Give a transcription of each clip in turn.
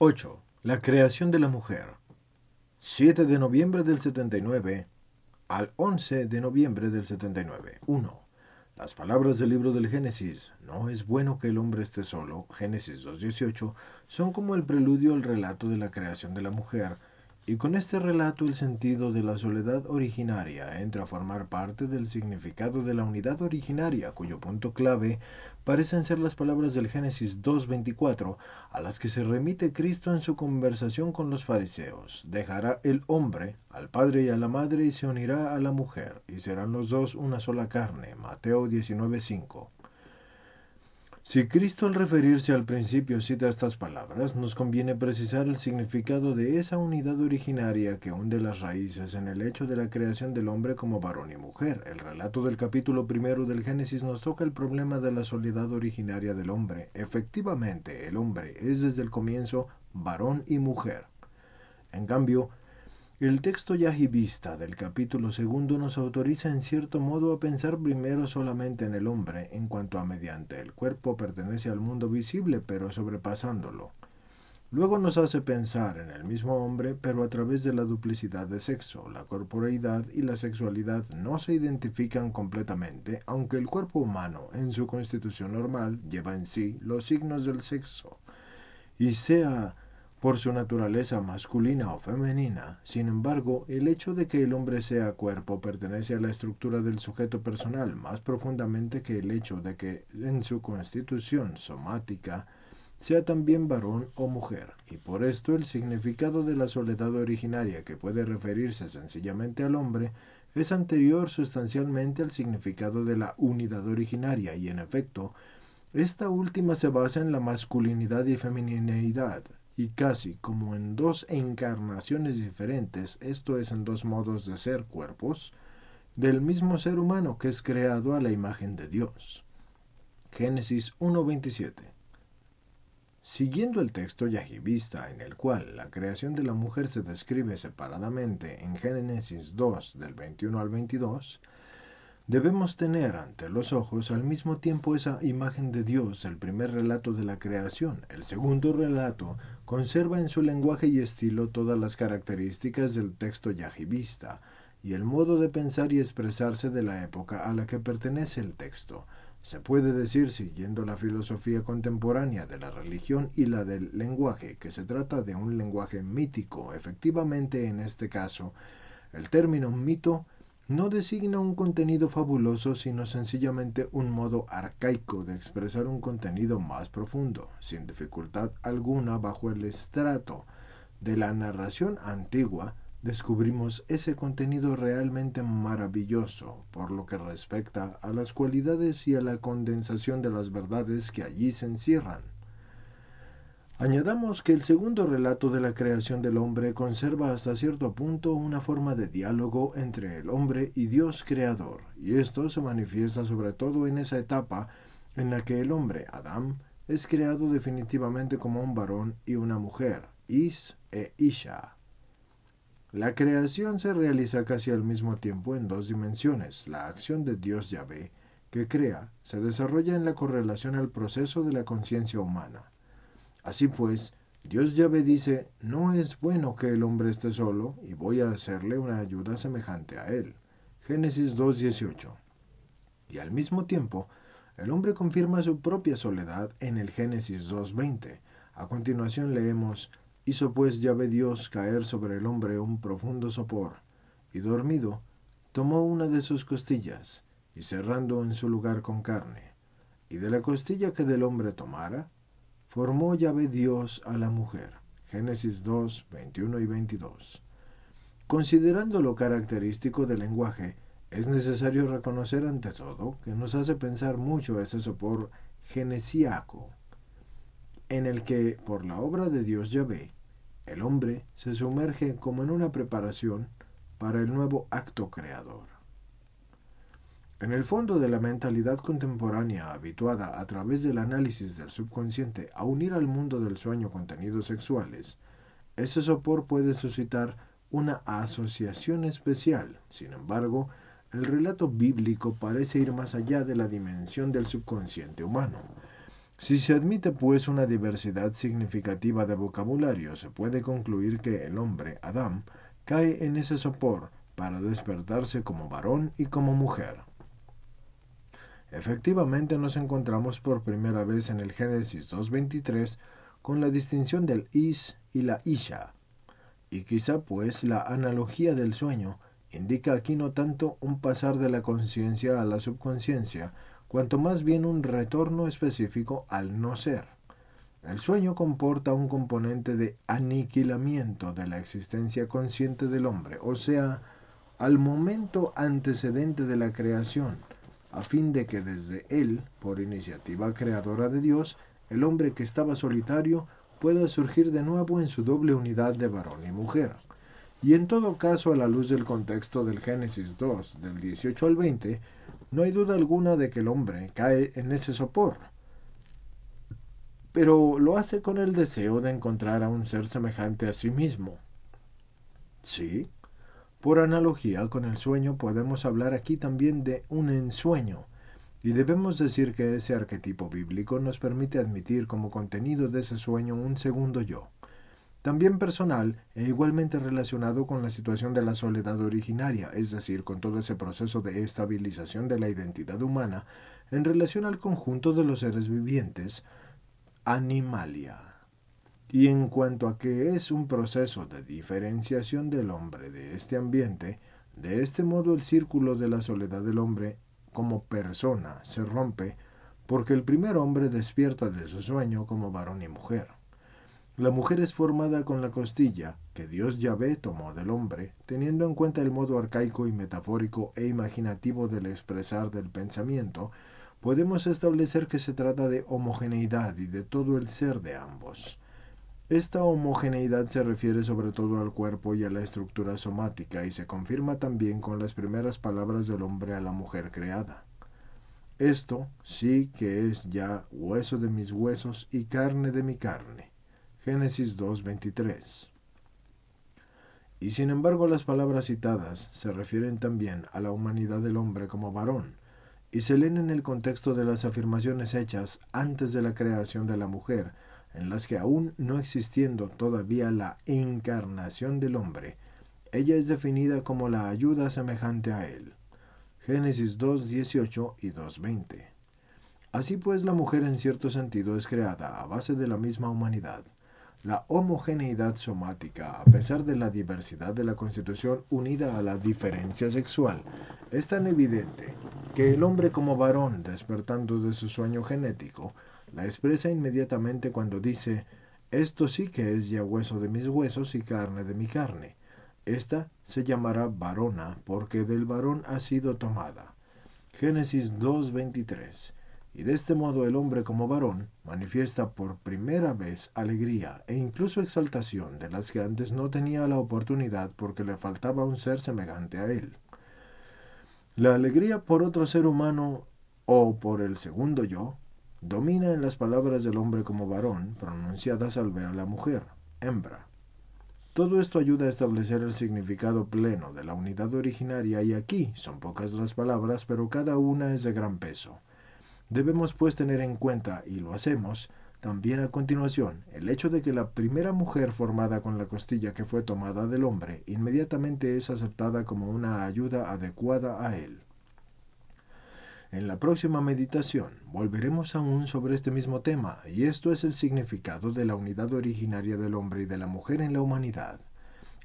8. La creación de la mujer. 7 de noviembre del 79 al 11 de noviembre del 79. 1. Las palabras del libro del Génesis, no es bueno que el hombre esté solo, Génesis 2.18, son como el preludio al relato de la creación de la mujer, y con este relato el sentido de la soledad originaria entra a formar parte del significado de la unidad originaria, cuyo punto clave parecen ser las palabras del Génesis 2.24, a las que se remite Cristo en su conversación con los fariseos. Dejará el hombre al padre y a la madre y se unirá a la mujer, y serán los dos una sola carne. Mateo 19:5. Si Cristo al referirse al principio cita estas palabras, nos conviene precisar el significado de esa unidad originaria que hunde las raíces en el hecho de la creación del hombre como varón y mujer. El relato del capítulo primero del Génesis nos toca el problema de la soledad originaria del hombre. Efectivamente, el hombre es desde el comienzo varón y mujer. En cambio, el texto yahivista del capítulo segundo nos autoriza en cierto modo a pensar primero solamente en el hombre, en cuanto a mediante el cuerpo pertenece al mundo visible, pero sobrepasándolo. Luego nos hace pensar en el mismo hombre, pero a través de la duplicidad de sexo. La corporeidad y la sexualidad no se identifican completamente, aunque el cuerpo humano, en su constitución normal, lleva en sí los signos del sexo. Y sea por su naturaleza masculina o femenina. Sin embargo, el hecho de que el hombre sea cuerpo pertenece a la estructura del sujeto personal más profundamente que el hecho de que en su constitución somática sea también varón o mujer, y por esto el significado de la soledad originaria, que puede referirse sencillamente al hombre, es anterior sustancialmente al significado de la unidad originaria, y en efecto, esta última se basa en la masculinidad y femineidad, y casi como en dos encarnaciones diferentes, esto es en dos modos de ser cuerpos, del mismo ser humano que es creado a la imagen de Dios. Génesis 1.27. Siguiendo el texto yahivista en el cual la creación de la mujer se describe separadamente en Génesis 2 del 21 al 22, debemos tener ante los ojos al mismo tiempo esa imagen de Dios, el primer relato de la creación. El segundo relato conserva en su lenguaje y estilo todas las características del texto yahivista y el modo de pensar y expresarse de la época a la que pertenece el texto. Se puede decir, siguiendo la filosofía contemporánea de la religión y la del lenguaje, que se trata de un lenguaje mítico. Efectivamente, en este caso, el término mito no designa un contenido fabuloso, sino sencillamente un modo arcaico de expresar un contenido más profundo, sin dificultad alguna bajo el estrato de la narración antigua. Descubrimos ese contenido realmente maravilloso por lo que respecta a las cualidades y a la condensación de las verdades que allí se encierran. Añadamos que el segundo relato de la creación del hombre conserva hasta cierto punto una forma de diálogo entre el hombre y Dios creador, y esto se manifiesta sobre todo en esa etapa en la que el hombre, Adán, es creado definitivamente como un varón y una mujer, Is e Isha. La creación se realiza casi al mismo tiempo en dos dimensiones. La acción de Dios Yahvé, que crea, se desarrolla en la correlación al proceso de la conciencia humana. Así pues, Dios Yahvé dice, no es bueno que el hombre esté solo y voy a hacerle una ayuda semejante a él. Génesis 2.18. Y al mismo tiempo, el hombre confirma su propia soledad en el Génesis 2.20. A continuación leemos, hizo pues Yahvé Dios caer sobre el hombre un profundo sopor, y dormido, tomó una de sus costillas, y cerrando en su lugar con carne, y de la costilla que del hombre tomara, formó Yahvé Dios a la mujer. Génesis 2, 21 y 22. Considerando lo característico del lenguaje, es necesario reconocer ante todo que nos hace pensar mucho ese sopor genesíaco, en el que, por la obra de Dios Yahvé, el hombre se sumerge como en una preparación para el nuevo acto creador. En el fondo de la mentalidad contemporánea habituada a través del análisis del subconsciente a unir al mundo del sueño contenidos sexuales, ese sopor puede suscitar una asociación especial. Sin embargo, el relato bíblico parece ir más allá de la dimensión del subconsciente humano. Si se admite pues una diversidad significativa de vocabulario, se puede concluir que el hombre, Adán, cae en ese sopor para despertarse como varón y como mujer. Efectivamente nos encontramos por primera vez en el Génesis 2.23 con la distinción del is y la isha, y quizá pues la analogía del sueño indica aquí no tanto un pasar de la conciencia a la subconsciencia, cuanto más bien un retorno específico al no ser. El sueño comporta un componente de aniquilamiento de la existencia consciente del hombre, o sea, al momento antecedente de la creación, a fin de que desde él, por iniciativa creadora de Dios, el hombre que estaba solitario pueda surgir de nuevo en su doble unidad de varón y mujer. Y en todo caso, a la luz del contexto del Génesis 2, del 18 al 20, no hay duda alguna de que el hombre cae en ese sopor, pero lo hace con el deseo de encontrar a un ser semejante a sí mismo. Sí, por analogía con el sueño podemos hablar aquí también de un ensueño, y debemos decir que ese arquetipo bíblico nos permite admitir como contenido de ese sueño un segundo yo, también personal e igualmente relacionado con la situación de la soledad originaria, es decir, con todo ese proceso de estabilización de la identidad humana en relación al conjunto de los seres vivientes, animalia. Y en cuanto a que es un proceso de diferenciación del hombre de este ambiente, de este modo el círculo de la soledad del hombre como persona se rompe porque el primer hombre despierta de su sueño como varón y mujer. La mujer es formada con la costilla que Dios Yahvé tomó del hombre, teniendo en cuenta el modo arcaico y metafórico e imaginativo del expresar del pensamiento, podemos establecer que se trata de homogeneidad y de todo el ser de ambos. Esta homogeneidad se refiere sobre todo al cuerpo y a la estructura somática y se confirma también con las primeras palabras del hombre a la mujer creada. Esto sí que es ya hueso de mis huesos y carne de mi carne. Génesis 2.23. Y sin embargo las palabras citadas se refieren también a la humanidad del hombre como varón, y se leen en el contexto de las afirmaciones hechas antes de la creación de la mujer, en las que aún no existiendo todavía la encarnación del hombre, ella es definida como la ayuda semejante a él. Génesis 2.18 y 2.20. Así pues, la mujer en cierto sentido es creada a base de la misma humanidad. La homogeneidad somática, a pesar de la diversidad de la constitución unida a la diferencia sexual, es tan evidente que el hombre como varón, despertando de su sueño genético, la expresa inmediatamente cuando dice: «Esto sí que es ya hueso de mis huesos y carne de mi carne». Esta se llamará varona porque del varón ha sido tomada. Génesis 2.23. Y de este modo el hombre como varón manifiesta por primera vez alegría e incluso exaltación de las que antes no tenía la oportunidad porque le faltaba un ser semejante a él. La alegría por otro ser humano o por el segundo yo domina en las palabras del hombre como varón pronunciadas al ver a la mujer, hembra. Todo esto ayuda a establecer el significado pleno de la unidad originaria y aquí son pocas las palabras, pero cada una es de gran peso. Debemos pues tener en cuenta, y lo hacemos, también a continuación, el hecho de que la primera mujer formada con la costilla que fue tomada del hombre inmediatamente es aceptada como una ayuda adecuada a él. En la próxima meditación volveremos aún sobre este mismo tema, y esto es el significado de la unidad originaria del hombre y de la mujer en la humanidad.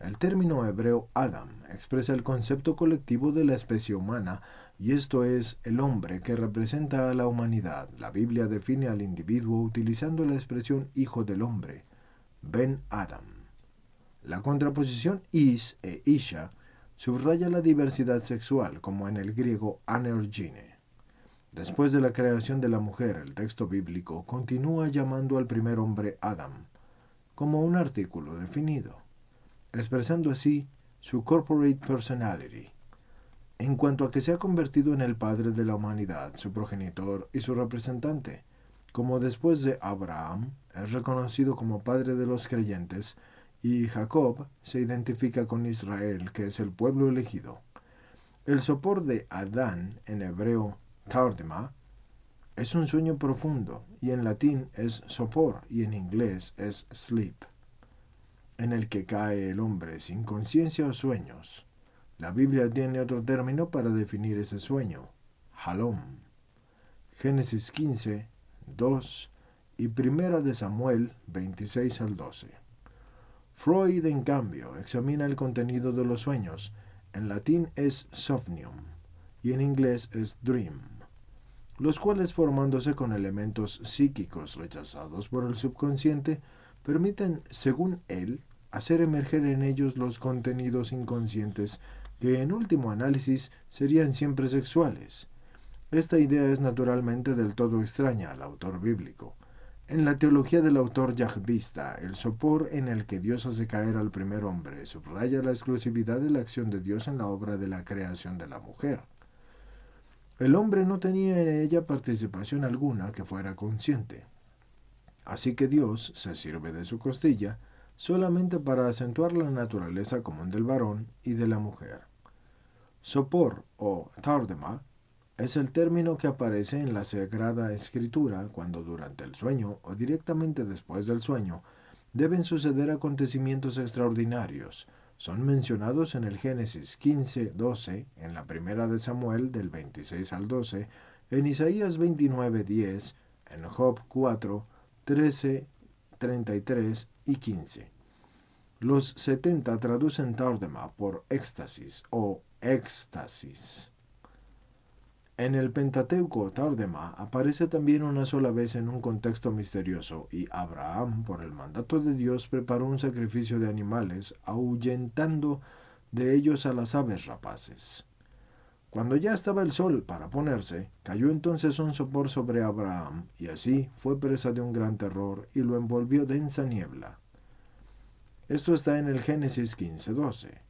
El término hebreo Adam expresa el concepto colectivo de la especie humana, y esto es el hombre que representa a la humanidad. La Biblia define al individuo utilizando la expresión hijo del hombre, Ben Adam. La contraposición is e isha subraya la diversidad sexual, como en el griego aneorgine. Después de la creación de la mujer, el texto bíblico continúa llamando al primer hombre Adam, como un artículo definido, expresando así su corporate personality, en cuanto a que se ha convertido en el padre de la humanidad, su progenitor y su representante, como después de Abraham es reconocido como padre de los creyentes y Jacob se identifica con Israel, que es el pueblo elegido. El sopor de Adán, en hebreo Tardema, Es un sueño profundo, y en latín es sopor, y en inglés es sleep, en el que cae el hombre sin conciencia o sueños. La Biblia tiene otro término para definir ese sueño: halom. Génesis 15, 2 y Primera de Samuel 26 al 12. Freud, en cambio, examina el contenido de los sueños. En latín es somnium y en inglés es dream, los cuales, formándose con elementos psíquicos rechazados por el subconsciente, permiten, según él, hacer emerger en ellos los contenidos inconscientes que en último análisis serían siempre sexuales. Esta idea es naturalmente del todo extraña al autor bíblico. En la teología del autor yahvista, el sopor en el que Dios hace caer al primer hombre subraya la exclusividad de la acción de Dios en la obra de la creación de la mujer. El hombre no tenía en ella participación alguna que fuera consciente. Así que Dios se sirve de su costilla solamente para acentuar la naturaleza común del varón y de la mujer. Sopor o tardema es el término que aparece en la Sagrada Escritura cuando durante el sueño o directamente después del sueño deben suceder acontecimientos extraordinarios. Son mencionados en el Génesis 15, 12, en la Primera de Samuel del 26 al 12, en Isaías 29, 10, en Job 4, 13, 33 y 15. Los 70 traducen tardema por éxtasis o éxtasis. En el Pentateuco, tardema aparece también una sola vez en un contexto misterioso, y Abraham, por el mandato de Dios, preparó un sacrificio de animales, ahuyentando de ellos a las aves rapaces. Cuando ya estaba el sol para ponerse, cayó entonces un sopor sobre Abraham, y así fue presa de un gran terror, y lo envolvió densa niebla. Esto está en el Génesis 15:12.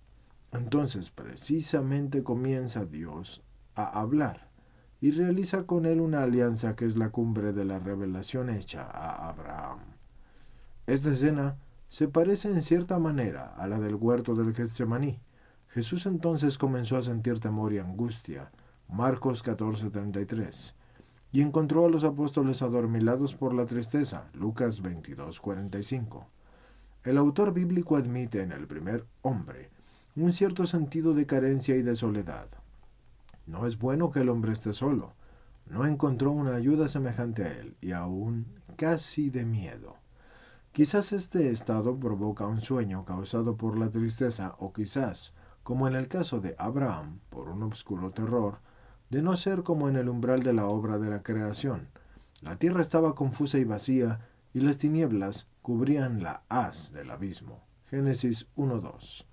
Entonces precisamente comienza Dios a hablar y realiza con él una alianza que es la cumbre de la revelación hecha a Abraham. Esta escena se parece en cierta manera a la del huerto del Getsemaní. Jesús entonces comenzó a sentir temor y angustia, Marcos 14:33, y encontró a los apóstoles adormilados por la tristeza, Lucas 22:45. El autor bíblico admite en el primer hombre un cierto sentido de carencia y de soledad. No es bueno que el hombre esté solo. No encontró una ayuda semejante a él, y aún casi de miedo. Quizás este estado provoca un sueño causado por la tristeza, o quizás, como en el caso de Abraham, por un oscuro terror, de no ser como en el umbral de la obra de la creación. La tierra estaba confusa y vacía, y las tinieblas cubrían la haz del abismo. Génesis 1:2.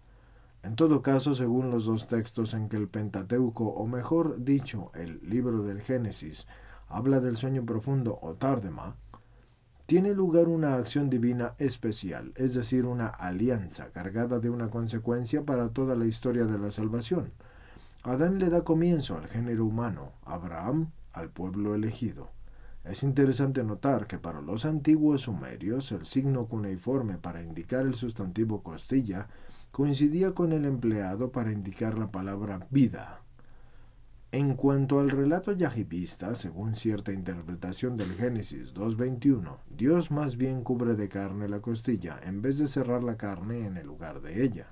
En todo caso, según los dos textos en que el Pentateuco, o mejor dicho, el libro del Génesis, habla del sueño profundo o tardema, tiene lugar una acción divina especial, es decir, una alianza cargada de una consecuencia para toda la historia de la salvación. Adán le da comienzo al género humano, Abraham al pueblo elegido. Es interesante notar que para los antiguos sumerios el signo cuneiforme para indicar el sustantivo costilla coincidía con el empleado para indicar la palabra vida. En cuanto al relato yahvista, según cierta interpretación del Génesis 2:21, Dios más bien cubre de carne la costilla en vez de cerrar la carne en el lugar de ella.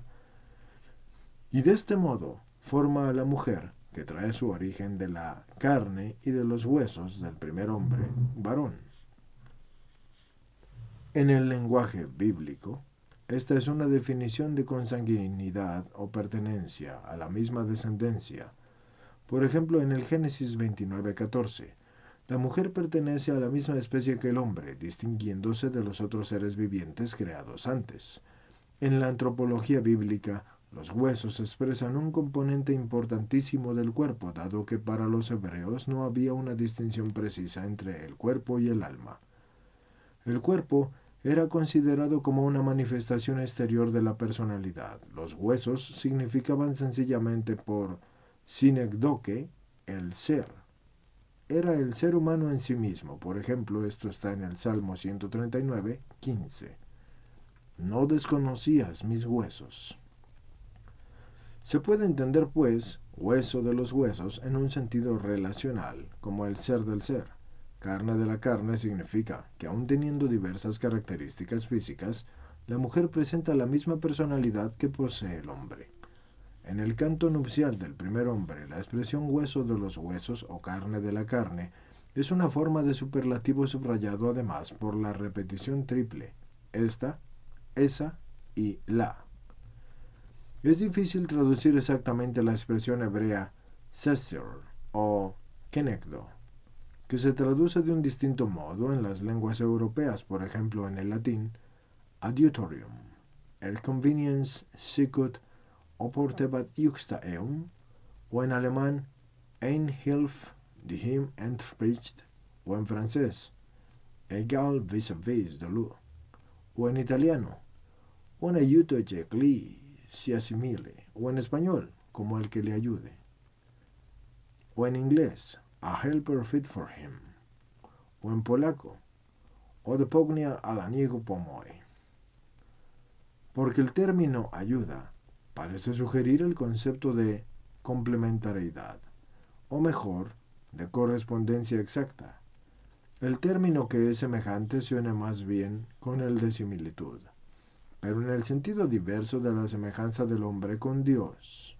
Y de este modo forma a la mujer, que trae su origen de la carne y de los huesos del primer hombre, varón. En el lenguaje bíblico, esta es una definición de consanguinidad o pertenencia a la misma descendencia. Por ejemplo, en el Génesis 29:14, la mujer pertenece a la misma especie que el hombre, distinguiéndose de los otros seres vivientes creados antes. En la antropología bíblica, los huesos expresan un componente importantísimo del cuerpo, dado que para los hebreos no había una distinción precisa entre el cuerpo y el alma. El cuerpo era considerado como una manifestación exterior de la personalidad. Los huesos significaban sencillamente por synekdoche, el ser. Era el ser humano en sí mismo. Por ejemplo, esto está en el Salmo 139:15. No desconocías mis huesos. Se puede entender, pues, hueso de los huesos en un sentido relacional, como el ser del ser. Carne de la carne significa que aun teniendo diversas características físicas, la mujer presenta la misma personalidad que posee el hombre. En el canto nupcial del primer hombre, la expresión hueso de los huesos o carne de la carne es una forma de superlativo subrayado además por la repetición triple, esta, esa y la. Es difícil traducir exactamente la expresión hebrea sesir o kenegdo, que se traduce de un distinto modo en las lenguas europeas, por ejemplo en el latín adiutorium, el convenience sicut oportebat juxta eum, o en alemán ein Hilf die ihm entspricht, o en francés egal vis-à-vis de lui, o en italiano un aiuto che gli si asimile, o en español como el que le ayude, o en inglés a helper fit for him, o en polaco odopognia al aniego pomoi. Porque el término ayuda parece sugerir el concepto de complementariedad, o mejor, de correspondencia exacta. El término que es semejante suena más bien con el de similitud, pero en el sentido diverso de la semejanza del hombre con Dios.